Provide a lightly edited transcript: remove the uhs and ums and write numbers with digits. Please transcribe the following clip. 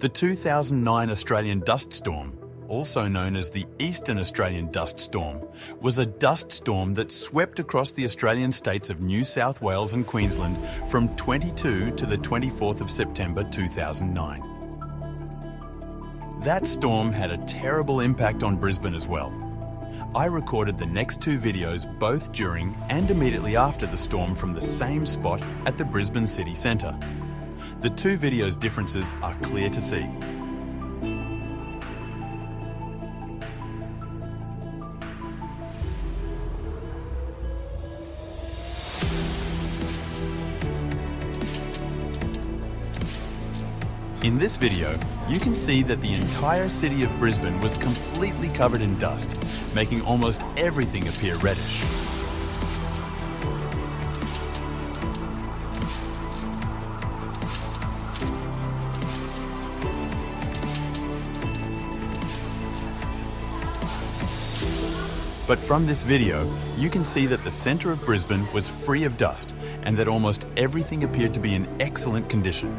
The 2009 Australian dust storm, also known as the Eastern Australian dust storm, was a dust storm that swept across the Australian states of New South Wales and Queensland from 22 to the 24th of September 2009. That storm had a terrible impact on Brisbane as well. I recorded the next two videos both during and immediately after the storm from the same spot at the Brisbane city centre. The two videos' differences are clear to see. In this video, you can see that the entire city of Brisbane was completely covered in dust, making almost everything appear reddish. But from this video, you can see that the centre of Brisbane was free of dust and that almost everything appeared to be in excellent condition.